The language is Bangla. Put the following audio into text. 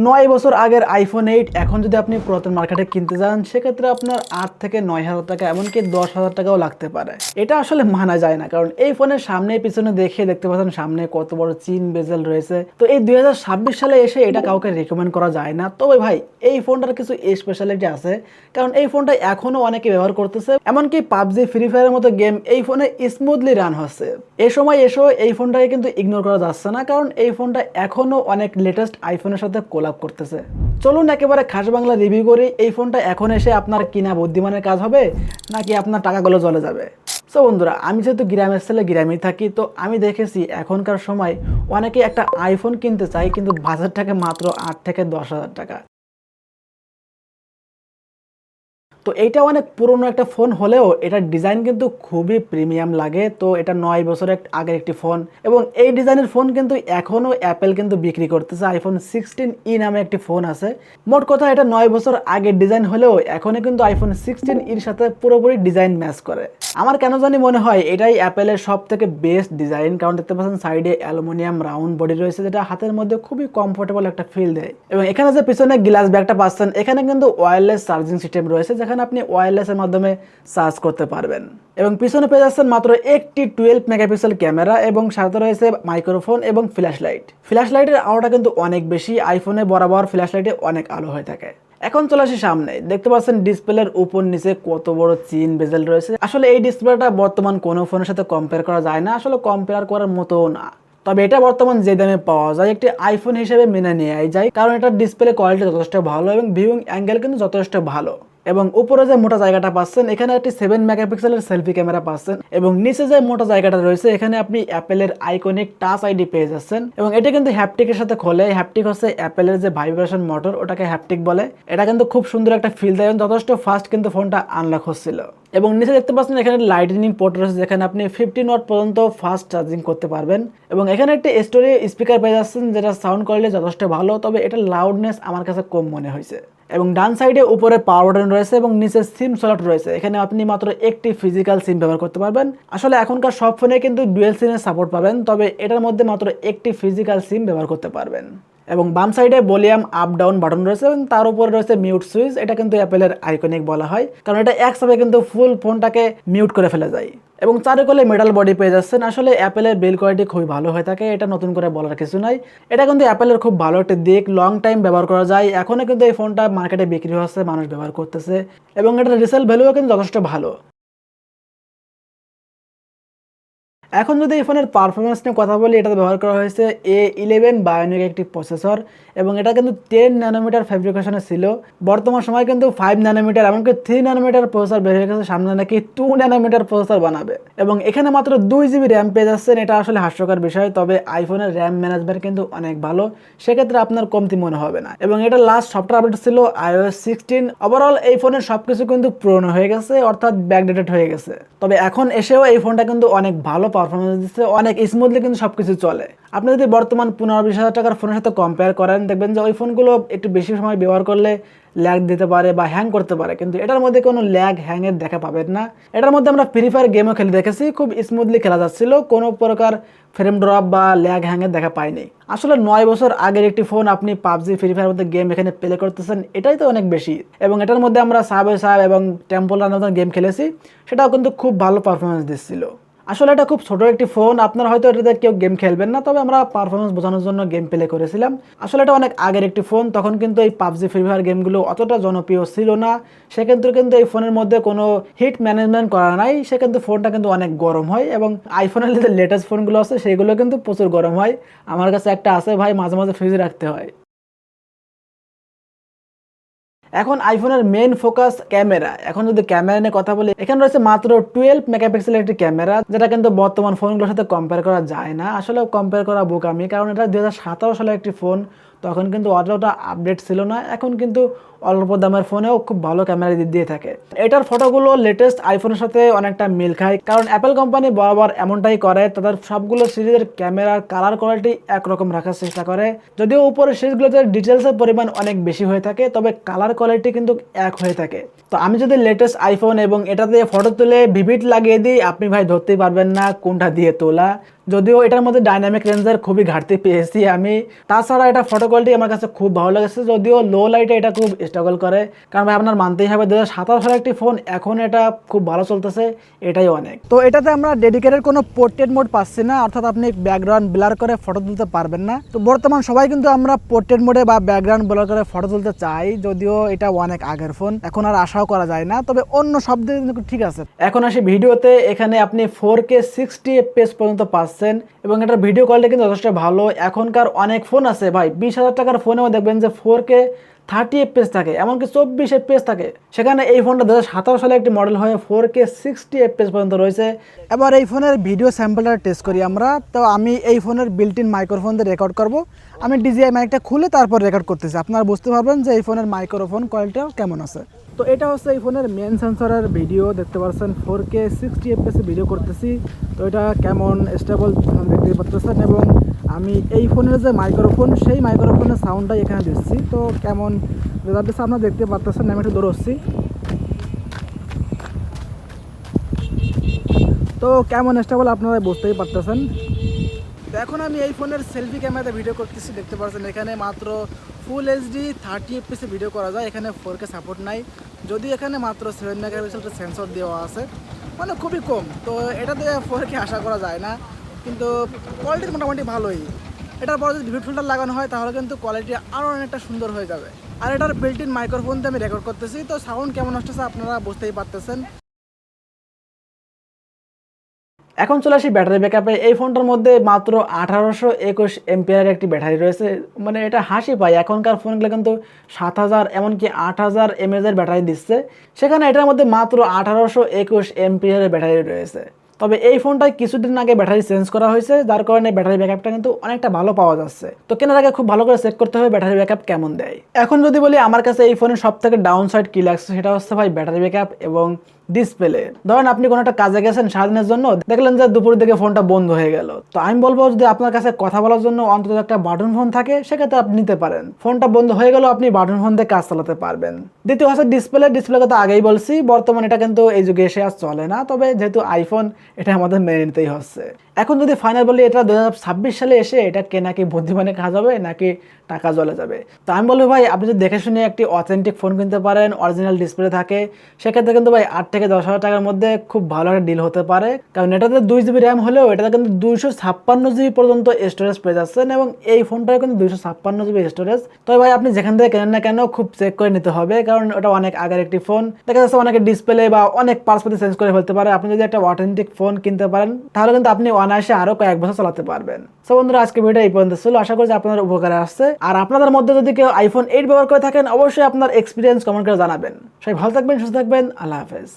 9 বছর আগের আইফোন 8 এখন যদি আপনি পুরাতন মার্কেটে কিনতে যান সেক্ষেত্রে আপনার 8 থেকে 9 হাজার টাকা এমনকি 10 হাজার টাকাও লাগতে পারে। এটা আসলে মানা যায় না, কারণ এই ফোনের সামনে পিছনে দেখতে পাচ্ছেন সামনে কত বড় চিন বেজেল রয়েছে। তো এই 2026 সালে এসে এটা কাউকে রেকমেন্ড করা যায় না। তবে ভাই এই ফোনটার কিছু স্পেশালিটি আছে, কারণ এই ফোনটা এখনো অনেকে ব্যবহার করতেছে, এমনকি পাবজি ফ্রি ফায়ারের মতো গেম এই ফোনে স্মুথলি রান হচ্ছে। এই সময় এসেও এই ফোনটাকে কিন্তু ইগনোর করা যাচ্ছে না, কারণ এই ফোনটা এখনো অনেক লেটেস্ট আইফোনের সাথে কোলাব করতেছে। চলুন একেবারে খাস বাংলা রিভিউ করি, এই ফোনটা এখন এসে আপনার কিনা বুদ্ধিমানের কাজ হবে নাকি আপনার টাকাগুলো চলে যাবে। সো বন্ধুরা, আমি যেহেতু গ্রামের ছেলে গ্রামেই থাকি, তো আমি দেখেছি এখনকার সময় অনেকে একটা আইফোন কিনতে চায় কিন্তু বাজেটটাকে মাত্র 8 থেকে 10 হাজার টাকা। তো এইটা অনেক পুরনো একটা ফোন হলেও এটার ডিজাইন কিন্তু খুবই প্রিমিয়াম লাগে। তো এটা 9 বছরের আগের একটি ফোন, এবং এই ডিজাইনের ফোন কিন্তু এখনও অ্যাপেল কিন্তু বিক্রি করতেছে। আইফোন 16e নামে একটি ফোন আছে। মোট কথা এটা 9 বছর আগের ডিজাইন হলেও এখনও কিন্তু আইফোন 16eর সাথে পুরোপুরি ডিজাইন ম্যাচ করে। আমার কেন জানি মনে হয় এটাই অ্যাপেলের সব থেকে বেস্ট ডিজাইন, কারণ দেখতে পাচ্ছেন সাইডে অ্যালুমিনিয়াম রাউন্ড বডি রয়েছে যেটা হাতের মধ্যে খুবই কমফোর্টেবল একটা ফিল দেয়। এবং এখানে যে পিছনে গ্লাস ব্যাগটা পাচ্ছেন এখানে কিন্তু ওয়্যারলেস চার্জিং সিস্টেম রয়েছে, যেখানে আপনি ওয়্যারলেসের মাধ্যমে চার্জ করতে পারবেন। এবং পিছনে পেয়ে যাচ্ছেন মাত্র একটি 12 মেগাপিক্সেল ক্যামেরা, এবং সাথে রয়েছে মাইক্রোফোন এবং ফ্ল্যাশ লাইট। ফ্ল্যাশ লাইটের আলোটা কিন্তু অনেক বেশি, আইফোনে বরাবর ফ্ল্যাশ লাইটে অনেক আলো হয়ে থাকে। এখন চলে আসি সামনে, দেখতে পাচ্ছেন ডিসপ্লের উপর নিচে কত বড় চিন বেজেল রয়েছে। আসলে এই ডিসপ্লেটা বর্তমান কোনো ফোনের সাথে কম্পেয়ার করা যায় না, আসলে কম্পেয়ার করার মতো না। তবে এটা বর্তমান যে দামে পাওয়া যায় একটি আইফোন হিসেবে মেনে নেওয়াই যায়, কারণ এটার ডিসপ্লে কোয়ালিটি যথেষ্ট ভালো এবং ভিউইং অ্যাঙ্গেল কিন্তু যথেষ্ট ভালো। এবং উপরে যে মোটা জায়গাটা পাচ্ছেন এখানে একটি 7 মেগাপিক্সেলের সেলফি ক্যামেরা পাচ্ছেন, এবং নিচে যে মোটা জায়গাটা রয়েছে এখানে আপনি অ্যাপেলের আইকনিক টাচ আইডি পেয়ে যাচ্ছেন। এবং এটা কিন্তু হ্যাপটিকের সাথে খোলে। হ্যাপটিক হচ্ছে অ্যাপেলের যে ভাইব্রেশন মোটর, ওটাকে হ্যাপটিক বলে। এটা কিন্তু খুব সুন্দর একটা ফিল দেয় এবং যথেষ্ট ফাস্ট কিন্তু ফোনটা আনলক হচ্ছিল। এবং নিচে দেখতে পাচ্ছেন এখানে লাইটনিং পোর্ট রয়েছে, যেখানে আপনি 15 ওয়াট পর্যন্ত ফাস্ট চার্জিং করতে পারবেন। এবং এখানে একটি স্টোরিও স্পিকার পেয়ে যাচ্ছেন, যেটা সাউন্ড কোয়ালিটি যথেষ্ট ভালো, তবে এটা লাউডনেস আমার কাছে কম মনে হয়েছে। এবং ডান সাইডে উপরে পাওয়ার বাটন রয়েছে এবং নিচে সিম স্লট রয়েছে। এখানে আপনি মাত্র একটি ফিজিক্যাল সিম ব্যবহার করতে পারবেন। আসলে এখনকার সব ফোনে কিন্তু ডুয়েল সিমের সাপোর্ট পাবেন, তবে এটার মধ্যে মাত্র একটি ফিজিক্যাল সিম ব্যবহার করতে পারবেন। এবং বাম সাইডে ভলিউম আপ ডাউন বাটন রয়েছে এবং তার উপরে রয়েছে মিউট সুইচ। এটা কিন্তু অ্যাপেলের আইকনিক বলা হয়, কারণ এটা একসাথে কিন্তু ফুল ফোনটাকে মিউট করে ফেলে যায়। এবং চারুকলে মেটাল বডি পেয়ে যাচ্ছেন। আসলে অ্যাপেলের বিল্ড কোয়ালিটি খুবই ভালো হয়ে থাকে, এটা নতুন করে বলার কিছু নাই। এটা কিন্তু অ্যাপেলের খুব ভালো একটা দিক, লং টাইম ব্যবহার করা যায়। এখনও কিন্তু এই ফোনটা মার্কেটে বিক্রি হচ্ছে, মানুষ ব্যবহার করতেছে, এবং এটার রিসেল ভ্যালুও কিন্তু যথেষ্ট ভালো। এখন যদি এই ফোনের পারফরমেন্স নিয়ে কথা বলি, এটাতে ব্যবহার করা হয়েছে A11 বায়োনিক একটি প্রসেসর, এবং এটা কিন্তু 10 ন্যানোমিটার ফ্যাব্রিকেশনে ছিল। বর্তমান সময় কিন্তু 5 ন্যানোমিটার এমনকি 3 ন্যানোমিটার প্রসেসর বের হয়ে গেছে, সামনে নাকি 2 ন্যানোমিটার প্রসেসর বানাবে। এবং এখানে মাত্র 2 GB র্যাম পেয়ে যাচ্ছেন, এটা আসলে হাস্যকর বিষয়। তবে আইফোনের র্যাম ম্যানেজমেন্ট কিন্তু অনেক ভালো, সেক্ষেত্রে আপনার কমতি মনে হবে না। এবং এটা লাস্ট সফটওয়্যার আপডেট ছিল iOS 16। ওভারঅল এই ফোনের সবকিছু কিন্তু পুরনো হয়ে গেছে, অর্থাৎ ব্যাকডেটেড হয়ে গেছে। তবে এখন এসেও এই ফোনটা কিন্তু অনেক ভালো পারফরমেন্স দিচ্ছে, অনেক স্মুথলি কিন্তু সবকিছু চলে। আপনি যদি বর্তমান 15-20 হাজার টাকার ফোনের সাথে কম্পেয়ার করেন, দেখবেন যে ওই ফোনগুলো একটু বেশি সময় ব্যবহার করলে ল্যাগ দিতে পারে বা হ্যাং করতে পারে, কিন্তু এটার মধ্যে কোনো ল্যাগ হ্যাংয়ের দেখা পাবেন না। এটার মধ্যে আমরা ফ্রি ফায়ার গেমও খেলে দেখেছি, খুব স্মুথলি খেলা যাচ্ছিল, কোনো প্রকার ফ্রেম ড্রপ বা ল্যাগ হ্যাংয়ের দেখা পাইনি। আসলে 9 বছর আগের একটি ফোন আপনি পাবজি ফ্রি ফায়ার মধ্যে গেম এখানে প্লে করতেছেন, এটাই তো অনেক বেশি। এবং এটার মধ্যে আমরা সাবওয়ে সাব এবং টেম্পল রানের মতো গেম খেলেছি, সেটাও কিন্তু খুব ভালো পারফরমেন্স দিচ্ছিল। আসলে এটা খুব ছোট একটি ফোন, আপনারা হয়তো এটাতে কেউ গেম খেলবেন না, তবে আমরা পারফরমেন্স বোঝানোর জন্য গেম প্লে করেছিলাম। আসলে এটা অনেক আগের একটি ফোন, তখন কিন্তু এই পাবজি ফ্রি ফায়ার গেমগুলো অতটা জনপ্রিয় ছিল না। সেক্ষেত্রে কিন্তু এই ফোনের মধ্যে কোনো হিট ম্যানেজমেন্ট করা নাই, সেক্ষেত্রে ফোনটা কিন্তু অনেক গরম হয়। এবং আইফোনের যে লেটেস্ট ফোনগুলো আছে সেগুলো কিন্তু প্রচুর গরম হয়। আমার কাছে একটা আছে ভাই, মাঝে মাঝে ফ্রিজে রাখতে হয়। এখন আইফোনের মেইন ফোকাস ক্যামেরা। এখন যদি ক্যামেরা নিয়ে কথা বলি, এখানে রয়েছে মাত্র 12 মেগাপিক্সেলের একটি ক্যামেরা, যেটা কিন্তু বর্তমান ফোনগুলোর সাথে কম্পেয়ার করা যায় না। আসলে কম্পেয়ার করা বোকামি, কারণ এটা 2017 সালের একটি ফোন, তখন কিন্তু অতটা আপডেট ছিল না। এখন কিন্তু অল্প দামের ফোনেও খুব ভালো ক্যামেরা দিয়ে থাকে। এটার ফটোগুলো লেটেস্ট আইফোনের সাথে অনেকটা মিল খায়, কারণ অ্যাপেল কোম্পানি বরাবর এমনটাই করে, তাদের সবগুলো সিরিজের ক্যামেরার কালার কোয়ালিটি একরকম রাখার চেষ্টা করে। যদিও উপরের সিরিজগুলোতে ডিটেলসের পরিমাণ অনেক বেশি হয়ে থাকে, তবে কালার কোয়ালিটি কিন্তু এক হয়ে থাকে। তো আমি যদি লেটেস্ট আইফোন এবং এটাতে ফটো তুলে ভিভিড লাগিয়ে দিই, আপনি ভাই ধরতেই পারবেন না কোনটা দিয়ে তোলা। যদিও এটার মধ্যে ডাইনামিক রেঞ্জের খুবই ঘাটতি পেয়েছি আমি। তাছাড়া এটা ফটো কোয়ালিটি আমার কাছে খুব ভালো লেগেছে, যদিও লো লাইটে এটা খুব স্ট্রাগল করে। কারণ ভাই আপনার মানতেই হবে 2017 সালের একটি ফোন, এখন এটা খুব ভালো চলতেছে, এটাই অনেক। তো এটাতে আমরা ডেডিকেটেড কোনো পোর্ট্রেট মোড পাচ্ছি না, অর্থাৎ আপনি ব্যাকগ্রাউন্ড ব্লার করে ফটো তুলতে পারবেন না। তো বর্তমান সবাই কিন্তু আমরা পোর্ট্রেট মোডে বা ব্যাকগ্রাউন্ড ব্লার করে ফটো তুলতে চাই, যদিও এটা অনেক আগের ফোন, এখন আর আশাও করা যায় না। তবে অন্য সব দিক কিন্তু ঠিক আছে। এখন আসি ভিডিওতে, এখানে আপনি 4K 60 FPS পর্যন্ত পাচ্ছেন এবং এটার ভিডিও কোয়ালিটি কিন্তু যথেষ্ট ভালো। এখনকার অনেক ফোন আছে ভাই 20,000 টাকার ফোনেও দেখবেন যে 4K 30 FPS থাকে, এমনকি 24 FPS থাকে। সেখানে এই ফোনটা 2017 সালে একটি মডেল হয়ে 4K 60 FPS পর্যন্ত রয়েছে। এবার এই ফোনের ভিডিও স্যাম্পলটা টেস্ট করি আমরা। তো আমি এই ফোনের বিল্ট ইন মাইক্রোফোন দিয়ে রেকর্ড করব। আমি DJI মাইকটা খুলে তারপর রেকর্ড করতেছি, আপনারা বুঝতে পারবেন যে এই ফোনের মাইক্রোফোন কোয়ালিটিটা কেমন আছে। তো এটা হচ্ছে এই ফোনের মেন সেন্সরের ভিডিও, দেখতে পাচ্ছেন 4K 60 FPS ভিডিও করতেছি। তো এটা কেমন স্টেবল দেখতে পাচ্ছেন, এবং আমি এই ফোনের যে মাইক্রোফোন সেই মাইক্রোফোনের সাউন্ডটাই এখানে দিচ্ছি। তো কেমন রেজাল্ট দিচ্ছে আপনারা দেখতে পাচ্ছেন। আমি একটু দৌড়চ্ছি, তো কেমন স্টেবল আপনারা বুঝতেই পারতেছেন। তো এখন আমি এই ফোনের সেলফি ক্যামেরাতে ভিডিও করতেছি, দেখতে পাচ্ছেন এখানে মাত্র ফুল HD 30 FPS ভিডিও করা যায়, এখানে 4K সাপোর্ট নাই। যদি এখানে মাত্র 7 মেগাপিক্সেলের সেন্সর দেওয়া আছে, মানে খুবই কম। তো এটাতে 4K আশা করা যায় না, কিন্তু কোয়ালিটি মোটামুটি ভালোই। এটার পরে যদি ভিডিও ফিল্টার লাগানো হয় তাহলে কিন্তু কোয়ালিটি আরও অনেকটা সুন্দর হয়ে যাবে। আর এটার বিল্ট ইন মাইক্রোফোন দিয়ে আমি রেকর্ড করতেছি, তো সাউন্ড কেমন আসতেছে আপনারা বুঝতেই পারতেছেন। এখন চলে আসি ব্যাটারি ব্যাকআপে। এই ফোনটার মধ্যে মাত্র 1821 এমপিআর একটি ব্যাটারি রয়েছে, মানে এটা হাসি পায়। এখনকার ফোনগুলো কিন্তু 7000 এমনকি 8000 এমএএর ব্যাটারি দিচ্ছে, সেখানে এটার মধ্যে মাত্র 1821 এমপিআর ব্যাটারি রয়েছে। তবে এই ফোনটায় কিছুদিন আগে ব্যাটারি চেঞ্জ করা হয়েছে, যার কারণে ব্যাটারি ব্যাকআপটা কিন্তু অনেকটা ভালো পাওয়া যাচ্ছে। তো কেনার আগে খুব ভালো করে চেক করতে হবে ব্যাটারি ব্যাকআপ কেমন দেয়। এখন যদি বলি আমার কাছে এই ফোনের সব থেকে ডাউন সাইড কি লাগছে, সেটা হচ্ছে ভাই ব্যাটারি ব্যাকআপ এবং ডিসপ্লে। ধরেন আপনি কোনো একটা কাজে গেছেন সারাদিনের জন্য, দেখলেন যে দুপুরের দিকে ফোনটা বন্ধ হয়ে গেল। তো আমি বলবো যদি আপনার কাছে কথা বলার জন্য অন্তত একটা বাটন ফোন থাকে, সেক্ষেত্রে আপনি নিতে পারেন। ফোনটা বন্ধ হয়ে গেল, আপনি বাটন ফোন দিয়ে কাজ চালাতে পারবেন। দ্বিতীয় হচ্ছে ডিসপ্লে কথা আগেই বলছি, বর্তমানে এটা কিন্তু এই যুগে এসে আর চলে না। তবে যেহেতু আইফোন, এটা আমাদের মেনে নিতেই হচ্ছে। এখন যদি ফাইনাল বলি, এটা 2026 সালে এসে এটা কেনা কি বুদ্ধিমানে কাজ হবে নাকি টাকা জ্বলে যাবে। তো আমি বলবো ভাই আপনি যদি দেখে শুনে একটি অথেন্টিক ফোন কিনতে পারেন, অরিজিনাল ডিসপ্লে থাকে, সেক্ষেত্রে কিন্তু ভাই 8 থেকে 10,000 টাকার মধ্যে খুব ভালো একটা ডিল হতে পারে। কারণ এটাতে 2GB র্যাম হলেও এটাতে কিন্তু 256GB পর্যন্ত স্টোরেজ পেয়ে যাচ্ছেন, এবং এই ফোনটাও কিন্তু 256GB স্টোরেজ। তবে ভাই আপনি যেখান থেকে কেনেন না কেন খুব চেক করে নিতে হবে, কারণ ওটা অনেক আগের একটি ফোন। দেখা যাচ্ছে অনেকে ডিসপ্লে বা অনেক পার্টস চেঞ্জ করে ফেলতে পারে। আপনি যদি একটা অথেন্টিক ফোন কিনতে পারেন, তাহলে কিন্তু আপনি অনায়াসে আরো কয়েক বছর চালাতে পারবেন। সো বন্ধুরা, আজকে ভিডিও এই পর্যন্ত ছিল। আশা করি যে আপনাদের উপকারে আসছে। আর আপনাদের মধ্যে যদি কেউ iPhone 8 ব্যবহার করে থাকেন, অবশ্যই আপনার এক্সপিরিয়েন্স কমেন্ট করে জানাবেন। সবাই ভালো থাকবেন, সুস্থ থাকবেন। আল্লাহ হাফেজ।